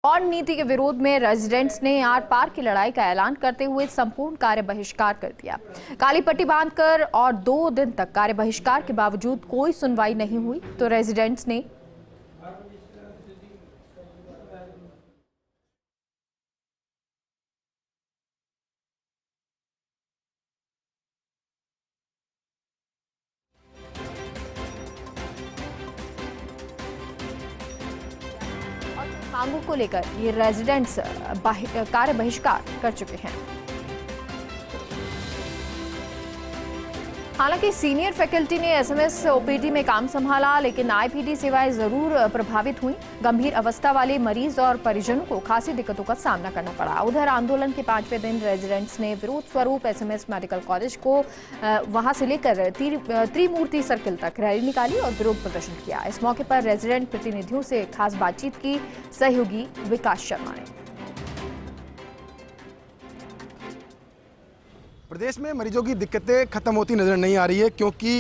और नीति के विरोध में रेजिडेंट्स ने आर पार की लड़ाई का ऐलान करते हुए संपूर्ण कार्य बहिष्कार कर दिया। काली पट्टी बांधकर और 2 दिन तक कार्य बहिष्कार के बावजूद कोई सुनवाई नहीं हुई तो रेजिडेंट्स ने मांगों को लेकर ये रेजिडेंट्स कार्य बहिष्कार कर चुके हैं। हालांकि सीनियर फैकल्टी ने एसएमएस ओपीडी में काम संभाला, लेकिन आईपीडी सेवाएं जरूर प्रभावित हुई। गंभीर अवस्था वाले मरीज और परिजनों को खासी दिक्कतों का सामना करना पड़ा। उधर आंदोलन के 5वें दिन रेजिडेंट्स ने विरोध स्वरूप एसएमएस मेडिकल कॉलेज को वहां से लेकर त्रिमूर्ति सर्किल तक रैली निकाली और विरोध प्रदर्शन किया। इस मौके पर रेजिडेंट प्रतिनिधियों से खास बातचीत की सहयोगी विकास शर्मा ने। प्रदेश में मरीजों की दिक्कतें खत्म होती नजर नहीं आ रही है, क्योंकि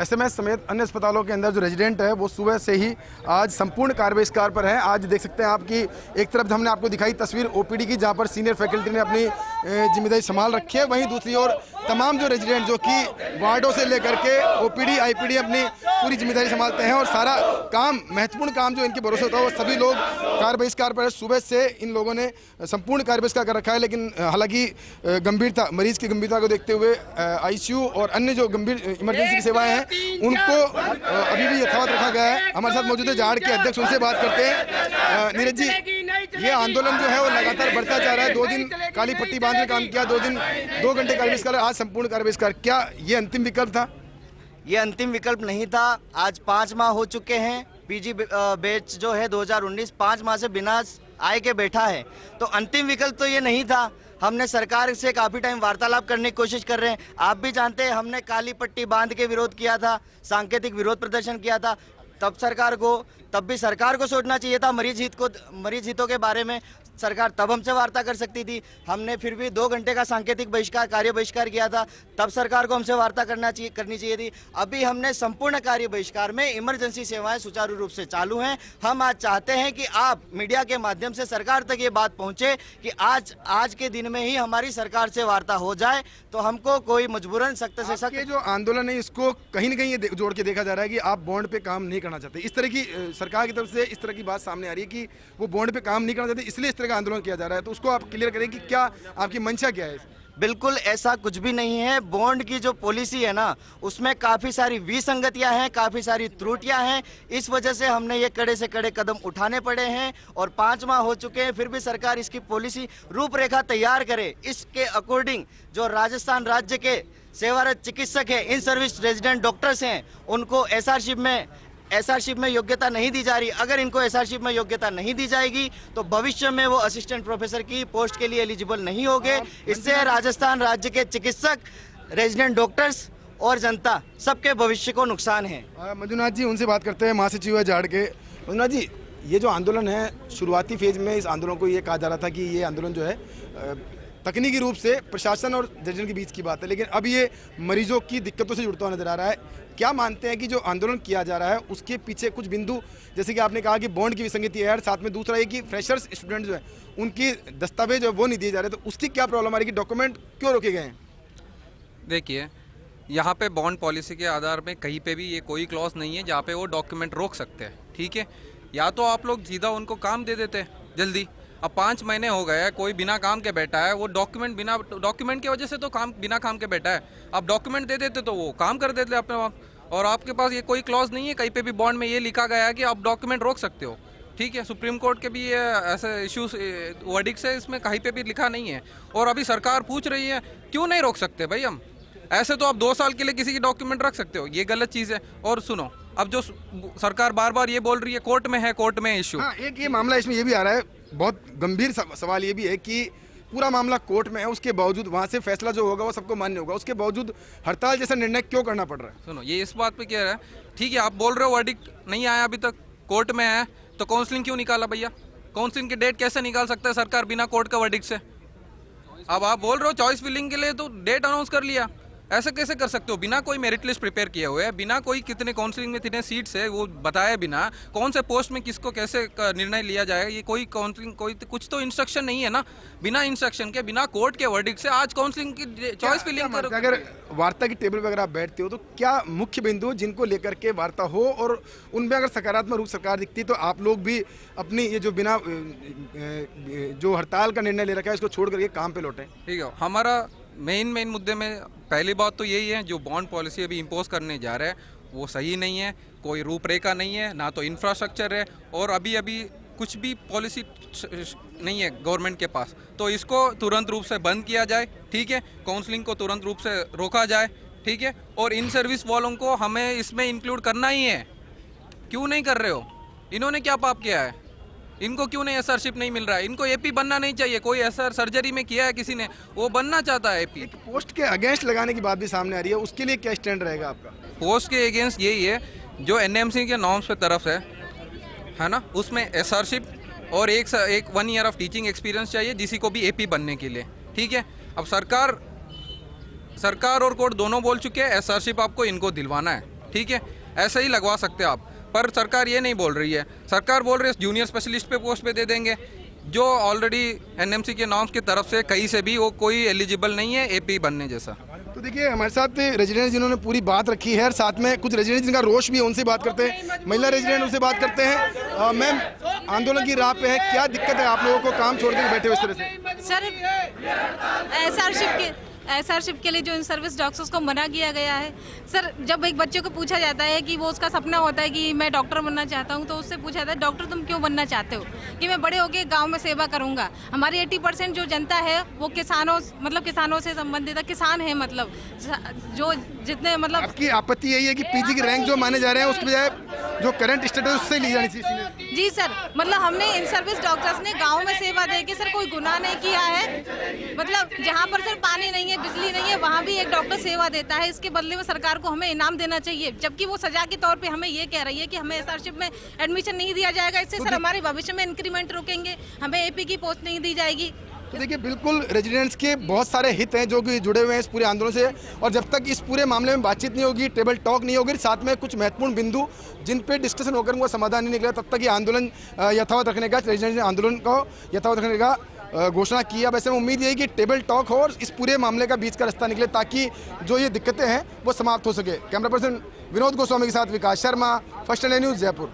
एसएमएस समेत अन्य अस्पतालों के अंदर जो रेजिडेंट है वो सुबह से ही आज संपूर्ण कार्य बहिष्कार पर है। आज देख सकते हैं आपकी एक तरफ हमने आपको दिखाई तस्वीर ओपीडी की, जहां पर सीनियर फैकल्टी ने अपनी जिम्मेदारी संभाल रखी है, वहीं दूसरी ओर तमाम जो रेजिडेंट जो कि वार्डों से लेकर के ओपीडी आईपीडी अपनी पूरी जिम्मेदारी संभालते हैं और सारा काम महत्वपूर्ण काम जो इनके भरोसे होता है वो सभी लोग कार्य बहिष्कार पर है। सुबह से इन लोगों ने संपूर्ण कार्य बहिष्कार कर रखा है, लेकिन हालांकि गंभीरता मरीज की गंभीरता को देखते हुए आईसीयू और अन्य जो गंभीर इमरजेंसी की सेवाएं हैं उनको अभी भी यथावत रखा गया है। हमारे साथ मौजूद है जाड़ के अध्यक्ष, उनसे बात करते हैं। नीरज जी, ये आंदोलन जो है वो लगातार बढ़ता जा रहा है। 2 दिन काली पट्टी बांध के काम किया, 2 घंटे कार्य बहिष्कार, आज संपूर्ण कार्य बहिष्कार। क्या ये अंतिम विकल्प था? ये अंतिम विकल्प नहीं था। आज 5 माह हो चुके हैं। पीजी बैच जो है 2019 5 माह से बिना आय के बैठा है, तो अंतिम विकल्प तो ये नहीं था। हमने सरकार से काफ़ी टाइम वार्तालाप करने की कोशिश कर रहे हैं। आप भी जानते हैं हमने काली पट्टी बांध के विरोध किया था, सांकेतिक विरोध प्रदर्शन किया था। तब भी सरकार को सोचना चाहिए था मरीज हितों के बारे में। सरकार तब हमसे वार्ता कर सकती थी। हमने फिर भी 2 घंटे का सांकेतिक बहिष्कार कार्य बहिष्कार किया था, तब सरकार को हमसे वार्ता करनी चाहिए थी। अभी हमने संपूर्ण कार्य बहिष्कार में इमरजेंसी सेवाएं सुचारू रूप से चालू हैं। हम आज चाहते हैं कि आप मीडिया के माध्यम से सरकार तक ये बात पहुंचे कि आज के दिन में ही हमारी सरकार से वार्ता हो जाए, तो हमको कोई मजबूरन सख्त से सख्त जो आंदोलन है इसको कहीं न कहीं ये जोड़ के देखा जा रहा है कि आप बॉन्ड पे काम नहीं करना चाहते। इस तरह की सरकार की तरफ से इस तरह की बात सामने आ रही है कि वो बॉन्ड पे काम नहीं करना चाहते, इसलिए इस तरह का आंदोलन किया जा रहा है। तो उसको आप क्लियर करें कि क्या आपकी मंशा क्या है? बिल्कुल ऐसा कुछ भी नहीं है। बॉन्ड की जो पॉलिसी है ना, उसमें काफ़ी सारी विसंगतियां हैं, काफ़ी सारी त्रुटियां हैं। इस वजह से हमने ये कड़े से कड़े कदम उठाने पड़े हैं और 5 माह हो चुके हैं, फिर भी सरकार इसकी पॉलिसी रूपरेखा तैयार करे। इसके अकॉर्डिंग जो राजस्थान राज्य के सेवारत चिकित्सक हैं, इन सर्विस रेजिडेंट डॉक्टर्स हैं, उनको एसआरशिप में योग्यता नहीं दी जा रही। अगर इनको एसआरशिप में योग्यता नहीं दी जाएगी तो भविष्य में वो असिस्टेंट प्रोफेसर की पोस्ट के लिए एलिजिबल नहीं होंगे। इससे राजस्थान राज्य के चिकित्सक, रेजिडेंट डॉक्टर्स और जनता सबके भविष्य को नुकसान है। मंजुनाथ जी, उनसे बात करते हैं, महासचिव है जाड़ के। मंजुनाथ जी, ये जो आंदोलन है, शुरुआती फेज में इस आंदोलन को ये कहा जा रहा था कि ये आंदोलन जो है तकनीकी रूप से प्रशासन और रेजिडेंट के बीच की बात है, लेकिन अब ये मरीजों की दिक्कतों से जुड़ता हुआ नजर आ रहा है। क्या मानते हैं कि जो आंदोलन किया जा रहा है उसके पीछे कुछ बिंदु, जैसे कि आपने कहा कि बॉन्ड की विसंगति है, साथ में दूसरा ये कि फ्रेशर्स स्टूडेंट जो है उनकी दस्तावेज वो नहीं दिए जा रहे, तो उसकी क्या प्रॉब्लम आ रही है कि डॉक्यूमेंट क्यों रोके गए हैं? देखिए, यहाँ पे बॉन्ड पॉलिसी के आधार में कहीं पे भी ये कोई क्लॉज नहीं है जहाँ पे वो डॉक्यूमेंट रोक सकते हैं। ठीक है, या तो आप लोग सीधा उनको काम दे देते जल्दी। अब 5 महीने हो गए हैं, कोई बिना काम के बैठा है, वो डॉक्यूमेंट की वजह से तो बिना काम के बैठा है। आप डॉक्यूमेंट दे देते तो वो काम कर देते अपने आप। और आपके पास ये कोई क्लॉज नहीं है कहीं पे भी बॉन्ड में ये लिखा गया है कि आप डॉक्यूमेंट रोक सकते हो। ठीक है, सुप्रीम कोर्ट के भी ये ऐसे इश्यूज वर्डिक्ट है, इसमें कहीं पे भी लिखा नहीं है। और अभी सरकार पूछ रही है क्यों नहीं रोक सकते भाई हम? ऐसे तो आप 2 साल के लिए किसी की डॉक्यूमेंट रख सकते हो, ये गलत चीज़ है। और सुनो, अब जो सरकार बार बार ये बोल रही है कोर्ट में इशू। हाँ, एक ये मामला इसमें ये भी आ रहा है, बहुत गंभीर सवाल ये भी है कि पूरा मामला कोर्ट में है, उसके बावजूद वहाँ से फैसला जो होगा वो सबको मान्य होगा, उसके बावजूद हड़ताल जैसा निर्णय क्यों करना पड़ रहा है? सुनो, ये इस बात पे कह रहा है, ठीक है आप बोल रहे हो वर्डिक्ट नहीं आया अभी तक, कोर्ट में है, तो काउंसलिंग क्यों निकाला भैया? काउंसलिंग की डेट कैसे निकाल सकता है सरकार बिना कोर्ट का वर्डिक्ट से? अब आप बोल रहे हो चॉइस फिलिंग के लिए तो डेट अनाउंस कर लिया, ऐसे कैसे कर सकते हो? बिना कोई मेरिट लिस्ट प्रिपेयर किए हुए, बिना कोई कितने काउंसलिंग में कितने सीट्स है वो बताए बिना, कौन से पोस्ट में किसको कैसे निर्णय लिया जाएगा, ये कोई काउंसलिंग कोई कुछ तो इंस्ट्रक्शन नहीं है ना। बिना इंस्ट्रक्शन के, बिना कोर्ट के वर्डिक्ट से आज काउंसलिंग की चॉइस फिलिंग करो। अगर वार्ता की टेबल वगैरह आप बैठते हो तो क्या मुख्य बिंदु जिनको लेकर के वार्ता हो और उनमें अगर सकारात्मक रूप सरकार दिखती तो आप लोग भी अपनी ये जो बिना जो हड़ताल का निर्णय ले रखा है इसको छोड़ करके काम पे लौटें? ठीक है, हमारा मेन मुद्दे में पहली बात तो यही है, जो बॉन्ड पॉलिसी अभी इम्पोज करने जा रहे हैं वो सही नहीं है, कोई रूपरेखा नहीं है, ना तो इंफ्रास्ट्रक्चर है, और अभी कुछ भी पॉलिसी नहीं है गवर्नमेंट के पास। तो इसको तुरंत रूप से बंद किया जाए, ठीक है, काउंसलिंग को तुरंत रूप से रोका जाए, ठीक है, और इन सर्विस वालों को हमें इसमें इंक्लूड करना ही है। क्यों नहीं कर रहे हो? इन्होंने क्या पाप किया है? इनको क्यों नहीं एसआरशिप नहीं मिल रहा है? इनको एपी बनना नहीं चाहिए। कोई एसआर सर्जरी में किया है किसी ने, वो बनना चाहता है एपी। पोस्ट के अगेंस्ट लगाने की बात भी सामने आ रही है, उसके लिए क्या स्टैंड रहेगा आपका? पोस्ट के अगेंस्ट यही है, जो एनएमसी के नॉर्म्स पे तरफ है ना, उसमें एसआरशिप और एक 1 ईयर ऑफ टीचिंग एक्सपीरियंस चाहिए जिसी को भी एपी बनने के लिए, ठीक है। अब सरकार और कोर्ट दोनों बोल चुके हैं एसआरशिप आपको इनको दिलवाना है, ठीक है, ऐसे ही लगवा सकते हैं आप, पर सरकार ये नहीं बोल रही है। सरकार बोल रही है जूनियर स्पेशलिस्ट पे पोस्ट पे दे देंगे, जो ऑलरेडी एनएमसी के नॉर्म्स की तरफ से कहीं से भी वो कोई एलिजिबल नहीं है एपी बनने जैसा। तो देखिए हमारे साथ रेजिडेंट जिन्होंने पूरी बात रखी है और साथ में कुछ रेजिडेंट जिनका रोष भी है, उनसे बात करते हैं। महिला रेजिडेंट उनसे बात करते हैं। मैम, आंदोलन की राह पे है, क्या दिक्कत है आप लोगों को काम छोड़ के बैठे हुए इस तरह से? सर एसआरशिप के लिए जो इन सर्विस डॉक्टर्स को मना किया गया है सर, जब एक बच्चे को पूछा जाता है कि वो उसका सपना होता है कि मैं डॉक्टर बनना चाहता हूँ, तो उससे पूछा जाता है डॉक्टर तुम क्यों बनना चाहते हो? कि मैं बड़े होकर गांव में सेवा करूँगा। हमारी 80% जो जनता है वो किसानों से संबंधित है, किसान है, मतलब जो जितने मतलब। आपकी आपत्ति यही है कि पीजी की रैंक जो माने जा रहे हैं उसके बजाय जो करंट स्टेटस उससे ली जानी चाहिए? जी सर, मतलब हमने इन सर्विस डॉक्टर्स ने गांव में सेवा दे के सर कोई गुनाह नहीं किया है। मतलब जहां पर सर पानी नहीं है, बिजली नहीं है, वहां भी एक डॉक्टर सेवा देता है, इसके बदले में सरकार को हमें इनाम देना चाहिए। जबकि वो सजा के तौर पे हमें ये कह रही है कि हमें एसआरशिप में एडमिशन नहीं दिया जाएगा, इससे सर हमारे भविष्य में इंक्रीमेंट रोकेंगे, हमें एपी की पोस्ट नहीं दी जाएगी। तो देखिए बिल्कुल रेजिडेंट्स के बहुत सारे हित हैं जो कि जुड़े हुए हैं इस पूरे आंदोलन से, और जब तक इस पूरे मामले में बातचीत नहीं होगी, टेबल टॉक नहीं होगी, साथ में कुछ महत्वपूर्ण बिंदु जिन पे डिस्कशन होकर उनका समाधान नहीं निकला, तब तक ये आंदोलन यथावत रखने का, रेजिडेंट्स ने आंदोलन को यथावत रखने का घोषणा की। अब ऐसे में उम्मीद यही कि टेबल टॉक हो और इस पूरे मामले का बीच का रास्ता निकले ताकि जो ये दिक्कतें हैं वो समाप्त हो सके। कैमरा पर्सन विनोद गोस्वामी के साथ Vikas Sharma, first India news, Jaipur.